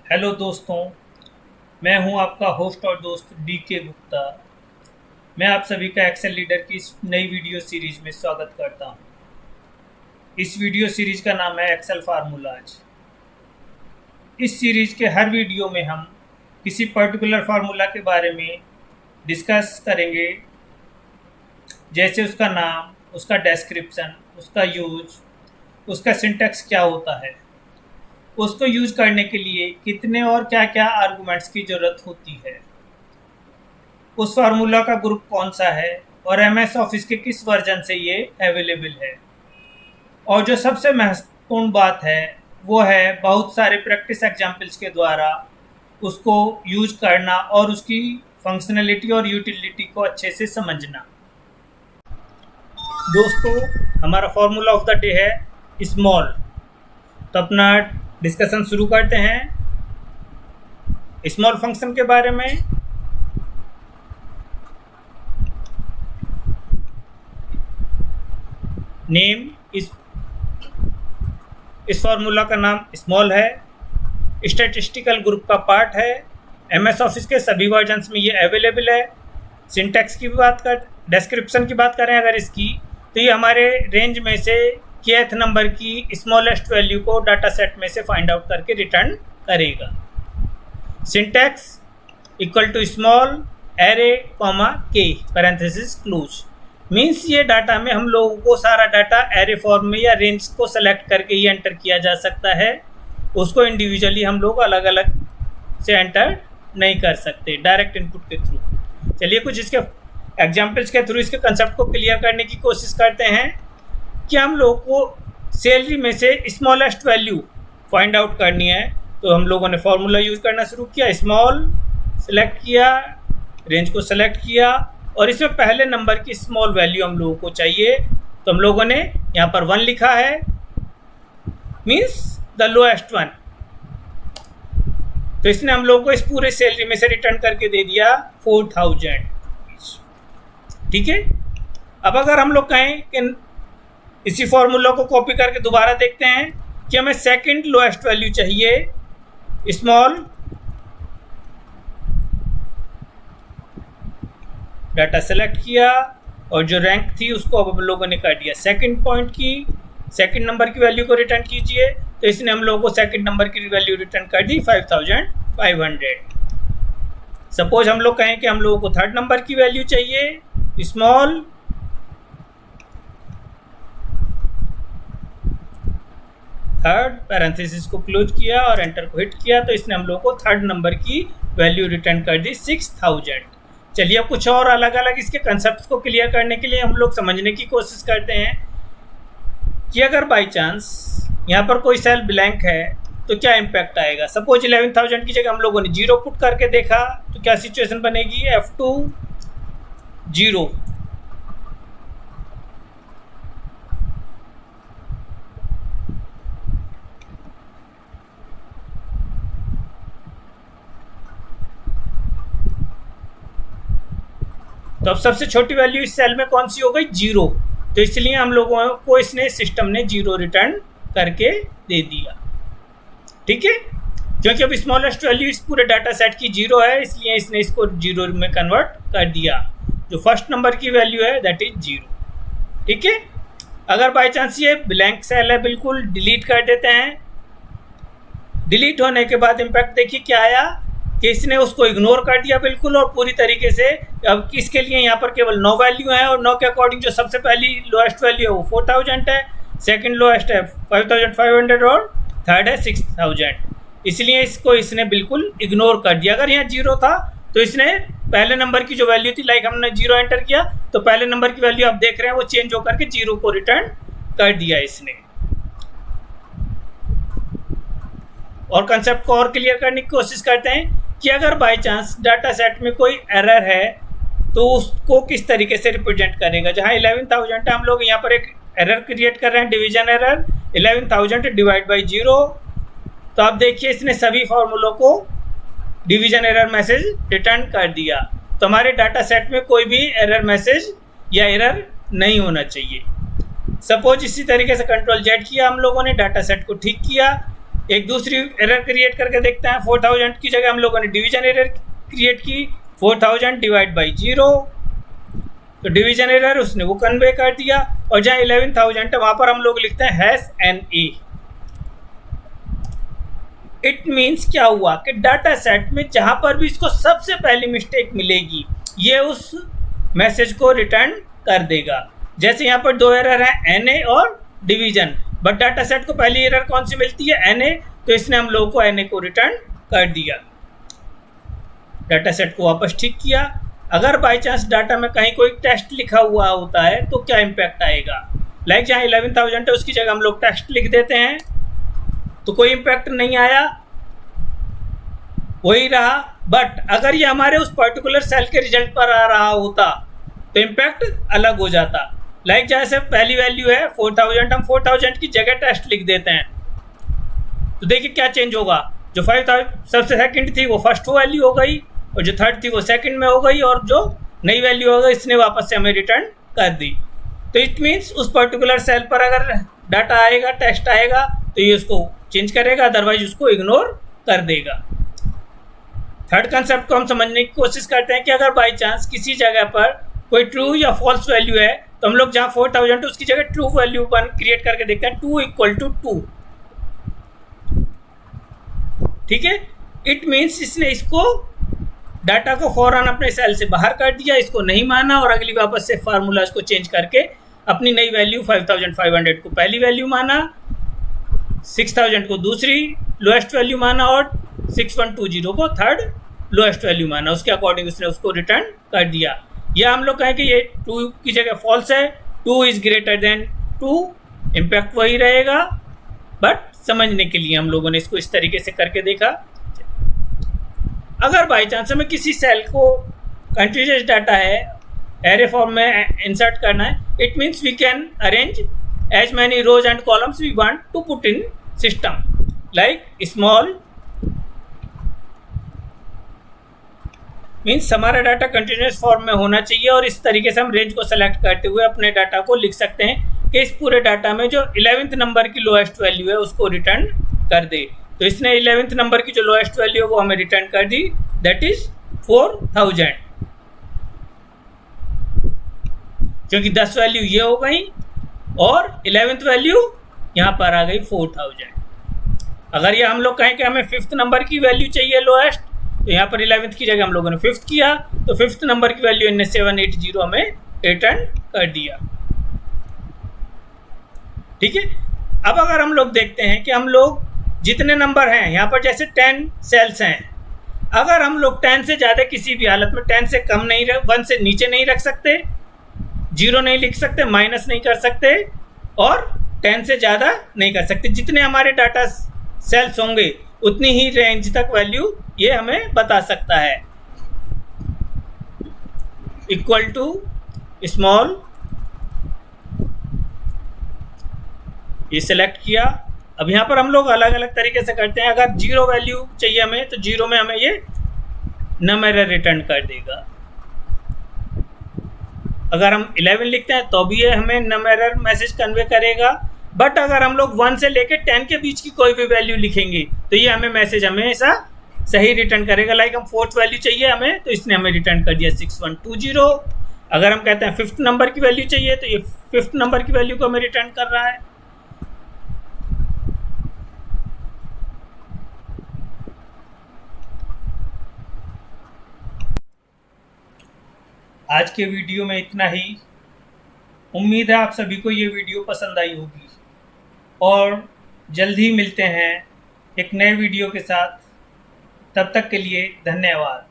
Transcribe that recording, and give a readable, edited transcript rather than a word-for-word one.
Hello दोस्तों, मैं हूं आपका होस्ट और दोस्त DK गुप्ता। मैं आप सभी का एक्सेल लीडर की इस नई वीडियो सीरीज में स्वागत करता हूं। इस वीडियो सीरीज का नाम है एक्सेल फार्मूलाज। इस सीरीज के हर वीडियो में हम किसी पर्टिकुलर फार्मूला के बारे में डिस्कस करेंगे, जैसे उसका नाम, उसका डेस्क्रिप्शन, उसका यूज, उसका सिंटैक्स क्या होता है, उसको यूज करने के लिए कितने और क्या क्या आर्गुमेंट्स की ज़रूरत होती है, उस फार्मूला का ग्रुप कौन सा है और MS ऑफिस के किस वर्जन से ये अवेलेबल है। और जो सबसे महत्वपूर्ण बात है वो है बहुत सारे प्रैक्टिस एग्जाम्पल्स के द्वारा उसको यूज करना और उसकी फंक्शनलिटी और यूटिलिटी को अच्छे से समझना। दोस्तों, हमारा फार्मूला ऑफ द डे है स्मॉल। तो अपना डिस्कशन शुरू करते हैं स्मॉल फंक्शन के बारे में। नेम, इस फार्मूला का नाम स्मॉल है, स्टैटिस्टिकल ग्रुप का पार्ट है, MS ऑफिस के सभी वर्जन्स में ये अवेलेबल है। सिंटैक्स की बात कर, डिस्क्रिप्शन की बात करें अगर इसकी, तो ये हमारे रेंज में से kth नंबर की स्मॉलेस्ट वैल्यू को डाटा सेट में से फाइंड आउट करके रिटर्न करेगा। Syntax equal to small array comma k parenthesis close, means ये डाटा में हम लोगों को सारा डाटा एरे फॉर्म में या रेंज को सेलेक्ट करके ही एंटर किया जा सकता है। उसको इंडिविजुअली हम लोग अलग अलग से एंटर नहीं कर सकते डायरेक्ट इनपुट के थ्रू। चलिए कुछ इसके एग्जाम्पल्स के थ्रू इसके कंसेप्ट को क्लियर करने की कोशिश करते हैं कि हम लोग को सैलरी में से स्मॉलेस्ट वैल्यू फाइंड आउट करनी है। तो हम लोगों ने फार्मूला यूज़ करना शुरू किया, स्मॉल सेलेक्ट किया, रेंज को सेलेक्ट किया और इसमें पहले नंबर की स्मॉल वैल्यू हम लोगों को चाहिए। तो हम लोगों ने यहाँ पर 1 लिखा है, मीन्स द लोएस्ट वन। तो इसने हम लोगों को इस पूरे सैलरी में से रिटर्न करके दे दिया 4000। ठीक है। अब अगर हम लोग कहें कि इसी फॉर्मूला को कॉपी करके दोबारा देखते हैं कि हमें सेकंड लोएस्ट वैल्यू चाहिए, स्मॉल डाटा सेलेक्ट किया और जो रैंक थी उसको अब हम लोगों ने कर दिया सेकंड पॉइंट की, सेकंड नंबर की वैल्यू को रिटर्न कीजिए। तो इसने हम लोगों को सेकंड नंबर की वैल्यू रिटर्न कर दी 5500। सपोज हम लोग कहें कि हम लोगों को थर्ड नंबर की वैल्यू चाहिए, स्मॉल थर्ड पैरेंथेसिस को क्लोज किया और एंटर को हिट किया। तो इसने हम लोगों को थर्ड नंबर की वैल्यू रिटर्न कर दी 6000। चलिए अब कुछ और अलग अलग इसके कंसेप्ट को क्लियर करने के लिए हम लोग समझने की कोशिश करते हैं कि अगर बाई चांस यहाँ पर कोई सेल ब्लैंक है तो क्या इम्पैक्ट आएगा। सपोज 11000 की जगह हम लोगों ने 0 पुट करके देखा तो क्या सिचुएशन बनेगी, F2 0। तो अब सबसे छोटी वैल्यू इस सेल में कौन सी हो गई, 0। तो इसलिए हम लोगों को इसने सिस्टम ने 0 रिटर्न करके दे दिया। ठीक है, क्योंकि अब स्मॉलेस्ट वैल्यू इस पूरे डाटा सेट की 0 है, इसलिए इसने इसको 0 में कन्वर्ट कर दिया। जो फर्स्ट नंबर की वैल्यू है दैट इज 0। ठीक है। अगर बाई चांस ये ब्लैंक सेल है, बिल्कुल डिलीट कर देते हैं। डिलीट होने के बाद इम्पैक्ट देखिए क्या आया कि इसने उसको इग्नोर कर दिया बिल्कुल और पूरी तरीके से। अब इसके लिए यहाँ पर केवल 9 वैल्यू है और 9 के अकॉर्डिंग जो सबसे पहली लोएस्ट वैल्यू है वो 4000 है, सेकंड लोएस्ट है 5500 और थर्ड है 6000। इसलिए इसको इसने बिल्कुल इग्नोर कर दिया। अगर यहाँ 0 था तो इसने पहले नंबर की जो वैल्यू थी, लाइक हमने 0 एंटर किया तो पहले नंबर की वैल्यू आप देख रहे हैं वो चेंज होकर के 0 को रिटर्न कर दिया इसने। और कंसेप्ट को और क्लियर करने की कोशिश करते हैं कि अगर बाय चांस डाटा सेट में कोई एरर है तो उसको किस तरीके से रिप्रेजेंट करेगा। जहाँ 11000 है, हम लोग यहाँ पर एक एरर क्रिएट कर रहे हैं, डिवीजन एरर 11000 डिवाइड बाई 0। तो आप देखिए इसने सभी फॉर्मूलों को डिवीजन एरर मैसेज रिटर्न कर दिया। तो हमारे डाटा सेट में कोई भी एरर मैसेज या एरर नहीं होना चाहिए। सपोज इसी तरीके से Ctrl Z किया हम लोगों ने, डाटा सेट को ठीक किया एक दूसरी एरर क्रिएट करके देखते हैं। 4000 की जगह हम लोगों ने डिवीजन एरर क्रिएट की, 4000 डिवाइड बाई 0, तो डिवीजन एरर उसने वो कन्वे कर दिया। और जहाँ 11000 है वहाँ पर हम लोग लिखते हैं #NA। इट मीन्स क्या हुआ कि डाटा सेट में जहाँ पर भी इसको सबसे पहली मिस्टेक मिलेगी ये उस मैसेज को रिटर्न कर देगा। जैसे यहाँ पर दो एरर है NA और डिवीजन, बट डाटा सेट को पहली एरर कौन सी मिलती है NA, तो इसने हम लोगों को NA को रिटर्न कर दिया। डाटा सेट को वापस ठीक किया। अगर बाई चांस डाटा में कहीं कोई टेक्स्ट लिखा हुआ होता है तो क्या इम्पैक्ट आएगा। लाइक जहाँ 11000 है उसकी जगह हम लोग टेक्स्ट लिख देते हैं तो कोई इम्पैक्ट नहीं आया, वही रहा। बट अगर ये हमारे उस पर्टिकुलर सेल के रिजल्ट पर आ रहा होता तो इम्पैक्ट अलग हो जाता। लाइक जैसे पहली वैल्यू है 4000, हम 4000 की जगह टेस्ट लिख देते हैं तो देखिए क्या चेंज होगा। जो 5000 सबसे सेकंड थी वो फर्स्ट वैल्यू हो गई, और जो थर्ड थी वो सेकंड में हो गई, और जो नई वैल्यू हो गई इसने वापस से हमें रिटर्न कर दी। तो इट मीन्स उस पर्टिकुलर सेल पर अगर डाटा आएगा, टेक्स्ट आएगा, तो ये उसको चेंज करेगा, अदरवाइज उसको इग्नोर कर देगा। थर्ड कंसेप्ट को हम समझने की कोशिश करते हैं कि अगर बाई चांस किसी जगह पर कोई ट्रू या फॉल्स वैल्यू है तो हम लोग जहाँ 4000 उसकी जगह ट्रू वैल्यू क्रिएट करके देखते हैं 2 = 2। ठीक है, इट मीन्स इसने इसको डाटा को फौरन अपने सेल से बाहर कर दिया, इसको नहीं माना, और अगली वापस से फार्मूला को चेंज करके अपनी नई वैल्यू 5500 को पहली वैल्यू माना, 6000 को दूसरी लोएस्ट वैल्यू माना, और 6120 को थर्ड लोएस्ट वैल्यू माना। उसके अकॉर्डिंग उसने उसको रिटर्न कर दिया। या हम लोग कहें कि ये 2 की जगह फॉल्स है, 2 इज ग्रेटर देन 2, इम्पैक्ट वही रहेगा, बट समझने के लिए हम लोगों ने इसको इस तरीके से करके देखा। अगर बाई चांस हमें किसी सेल को कंटीन्यूअस डाटा है एरे फॉर्म में इंसर्ट करना है, it means we can arrange as many rows and columns we want to put in system. Like small means हमारा डाटा कंटिन्यूस फॉर्म में होना चाहिए, और इस तरीके से हम रेंज को सेलेक्ट करते हुए अपने डाटा को लिख सकते हैं कि इस पूरे डाटा में जो 11th नंबर की लोएस्ट वैल्यू है उसको रिटर्न कर दे। तो इसने 11th नंबर की जो लोएस्ट वैल्यू है वो हमें रिटर्न कर दी, दैट इज 4000, क्योंकि 10 वैल्यू ये हो गई और 11th वैल्यू यहाँ पर आ गई 4000। अगर ये हम लोग कहें कि हमें 5th नंबर की वैल्यू चाहिए लोएस्ट, तो यहाँ पर 11th की जगह हम लोगों ने 5th किया, तो 5th नंबर की वैल्यू इनने 780 हमें रिटर्न कर दिया। ठीक है, अब अगर हम लोग देखते हैं कि हम लोग जितने नंबर हैं यहाँ पर, जैसे 10 सेल्स हैं, अगर हम लोग 10 से ज़्यादा किसी भी हालत में 10 से कम नहीं, 1 से नीचे नहीं रख सकते, 0 नहीं लिख सकते, माइनस नहीं कर सकते, और 10 से ज़्यादा नहीं कर सकते। जितने हमारे डाटा सेल्स होंगे उतनी ही रेंज तक वैल्यू ये हमें बता सकता है। इक्वल टू स्मॉल, ये सिलेक्ट किया। अब यहाँ पर हम लोग अलग अलग तरीके से करते हैं। अगर 0 वैल्यू चाहिए हमें तो 0 में हमें ये नम एरर रिटर्न कर देगा। अगर हम 11 लिखते हैं तो भी ये हमें नम एरर मैसेज कन्वे करेगा। बट अगर हम लोग 1 से लेकर 10 के बीच की कोई भी वैल्यू लिखेंगे तो ये हमें मैसेज हमेशा सही रिटर्न करेगा। लाइक हम 4th वैल्यू चाहिए हमें, तो इसने हमें रिटर्न कर दिया 6120। अगर हम कहते हैं 5th नंबर की वैल्यू चाहिए तो ये 5th नंबर की वैल्यू को हमें रिटर्न कर रहा है। आज के वीडियो में इतना ही। उम्मीद है आप सभी को ये वीडियो पसंद आई होगी, और जल्द ही मिलते हैं एक नए वीडियो के साथ। तब तक के लिए धन्यवाद।